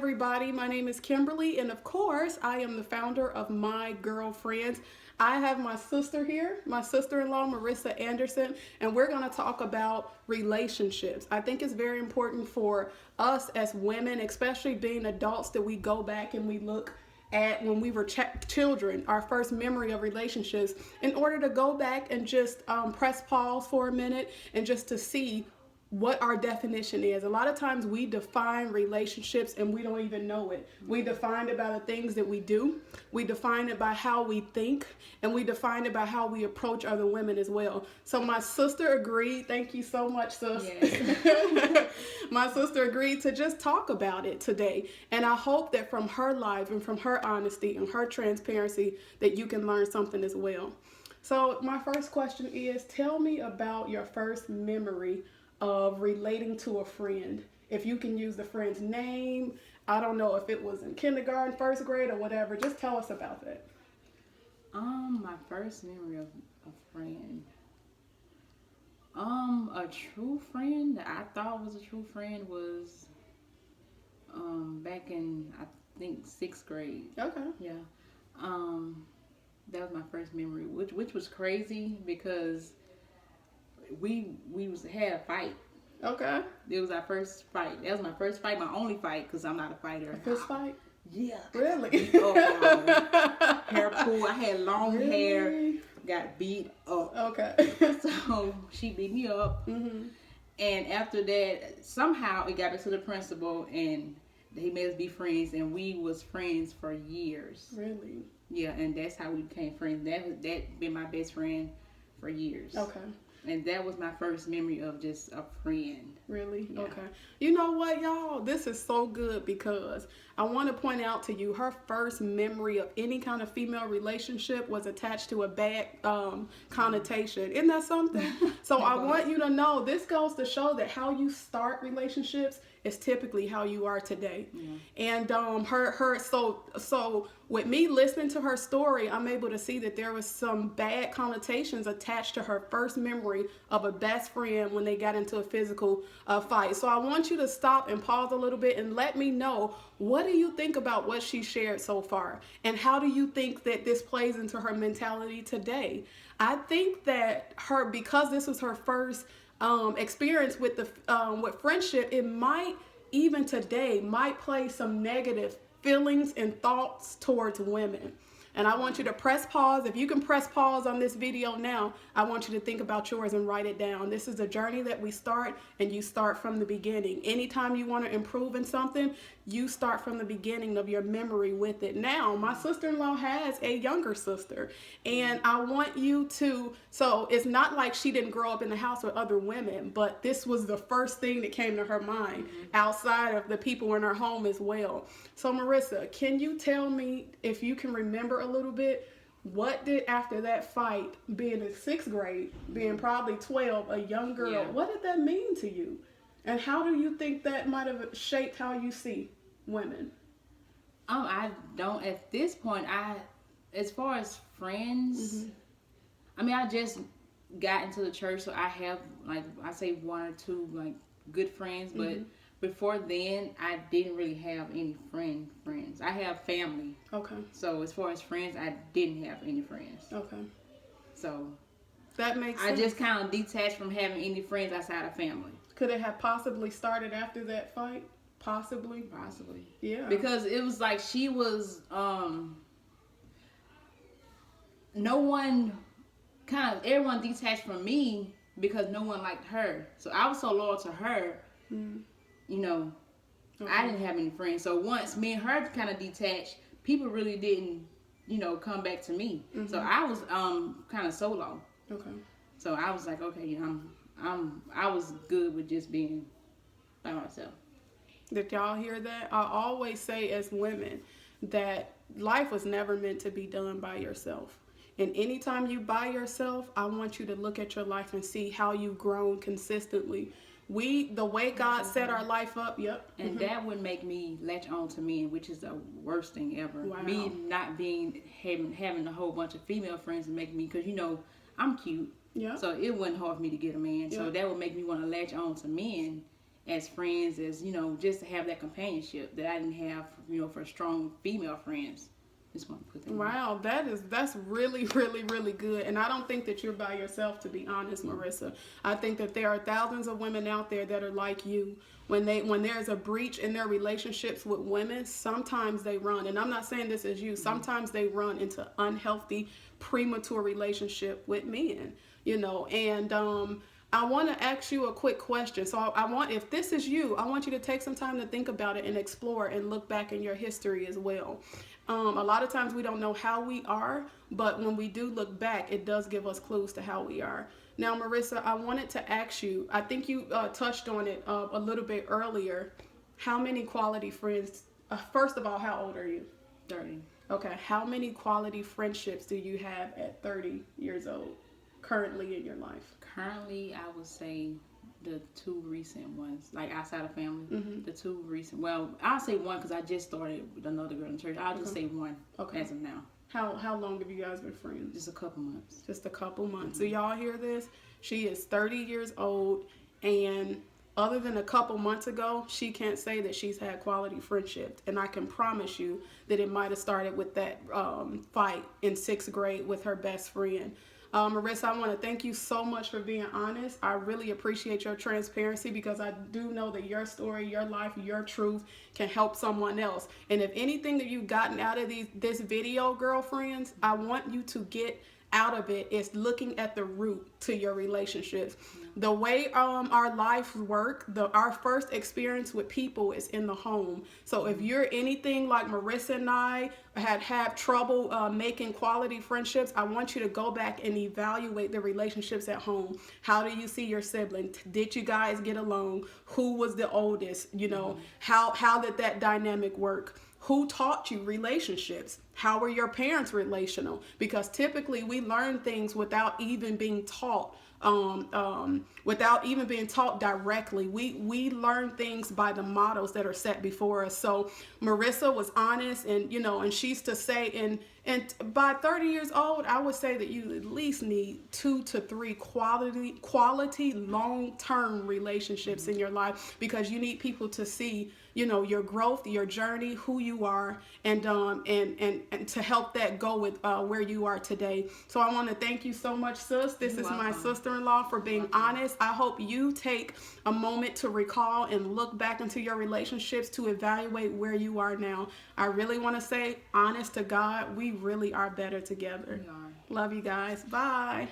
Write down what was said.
everybody. My name is Kimberly, and of course, I am the founder of My Girlfriends. I have my sister here, my sister-in-law, Marissa Anderson, and we're going to talk about relationships. I think it's very important for us as women, especially being adults, that we go back and we look at when we were children, our first memory of relationships, in order to go back and just press pause for a minute and just to see what our definition is. A lot of times we define relationships and we don't even know it. We define it by the things that we do. We define it by how we think, and we define it by how we approach other women as well. So my sister agreed. Thank you so much, sis. Yes. My sister agreed to just talk about it today. And I hope that from her life and from her honesty and her transparency that you can learn something as well. So my first question is, tell me about your first memory of relating to a friend. If you can use the friend's name, I don't know if it was in kindergarten, first grade, or whatever. Just tell us about that. My first memory of a friend. A true friend that I thought was a true friend was back in, I think, 6th grade. Okay. Yeah. That was my first memory, which was crazy because we had a fight. Okay. It was our first fight. That was my first fight, my only fight, because I'm not a fighter. A fist fight? Yeah. Really? Hair pull. I had long hair. Got beat up. Okay. So she beat me up. Mm-hmm. And after that, somehow it got back to the principal, and they made us be friends, and we was friends for years. Really? Yeah, and that's how we became friends. That been my best friend for years. Okay. And that was my first memory of just a friend. Really? Yeah. Okay. You know what, y'all? This is so good because I want to point out to you her first memory of any kind of female relationship was attached to a bad connotation. Isn't that something? So I want you to know this goes to show that how you start relationships is typically how you are today. Yeah. And so with me listening to her story, I'm able to see that there was some bad connotations attached to her first memory of a best friend when they got into a physical fight. So I want you to stop and pause a little bit and let me know, what do you think about what she shared so far? And how do you think that this plays into her mentality today? I think that because this was her first experience with with friendship, it might even today might play some negative feelings and thoughts towards women. And I want you to press pause. If you can press pause on this video now, I want you to think about yours and write it down. This is a journey that we start, and you start from the beginning. Anytime you want to improve in something, you start from the beginning of your memory with it. Now, my sister-in-law has a younger sister, and I want you to, so it's not like she didn't grow up in the house with other women, but this was the first thing that came to her mind outside of the people in her home as well. So Marissa, can you tell me, if you can remember a little bit, what did, after that fight, being in 6th grade, being probably 12, a young girl, what did that mean to you? And how do you think that might have shaped how you see women? I don't, at this point, as far as friends, I mean, I just got into the church, so I have, like, I say 1 or 2, like, good friends, but before then, I didn't really have any friends. I have family. Okay. So as far as friends, I didn't have any friends. Okay. So that makes sense. I just kind of detached from having any friends outside of family. Could it have possibly started after that fight? Possibly. Yeah. Because it was like she was, everyone detached from me because no one liked her. So I was so loyal to her, you know, I didn't have any friends. So once me and her kind of detached, people really didn't, you know, come back to me. So I was kind of solo. Okay. So I was like, okay, I was good with just being by myself. Did y'all hear that? I always say as women that life was never meant to be done by yourself. And anytime you by yourself, I want you to look at your life and see how you've grown consistently. The way God set our life up, and that would make me latch on to men, which is the worst thing ever. Wow. Me not having a whole bunch of female friends and make me, because you know I'm cute, so it wasn't hard for me to get a man. So that would make me want to latch on to men, as friends, as just to have that companionship that I didn't have, for strong female friends. Just want to put that. Wow, that's really, really, really good. And I don't think that you're by yourself, to be honest, Marissa. I think that there are thousands of women out there that are like you. When there's a breach in their relationships with women, sometimes they run. And I'm not saying this is you. Sometimes they run into unhealthy, premature relationship with men. And I want to ask you a quick question. So if this is you, I want you to take some time to think about it and explore and look back in your history as well. A lot of times we don't know how we are, but when we do look back, it does give us clues to how we are. Now, Marissa, I wanted to ask you, I think you touched on it a little bit earlier. How many quality friends, first of all, how old are you? 30. Okay, how many quality friendships do you have at 30 years old currently in your life? Currently, I would say the two recent ones, like outside of family, the two recent. Well, I'll say one because I just started with another girl in church. I'll just say one as of now. How long have you guys been friends? Just a couple months. Just a couple months. So y'all hear this? She is 30 years old, and other than a couple months ago, she can't say that she's had quality friendships. And I can promise you that it might have started with that fight in 6th grade with her best friend. Marissa, I want to thank you so much for being honest. I really appreciate your transparency because I do know that your story, your life, your truth can help someone else. And if anything that you've gotten out of this video, girlfriends, I want you to get out of it is looking at the root to your relationships. The way our lives work, our first experience with people is in the home. So if you're anything like Marissa and I have trouble making quality friendships, I want you to go back and evaluate the relationships at home. How do you see your sibling? Did you guys get along? Who was the oldest? How did that dynamic work? Who taught you relationships? How were your parents relational? Because typically we learn things without even being taught. Without even being taught directly. We learn things by the models that are set before us. So Marissa was honest, and and she's to say, and by 30 years old, I would say that you at least need 2 to 3 quality long-term relationships in your life, because you need people to see your growth, your journey, who you are, and to help that go with where you are today. So I want to thank you so much, sis. This is my sister-in-law, for being honest. I hope you take a moment to recall and look back into your relationships to evaluate where you are now. I really want to say, honest to God, we really are better together. We are. Love you guys. Bye.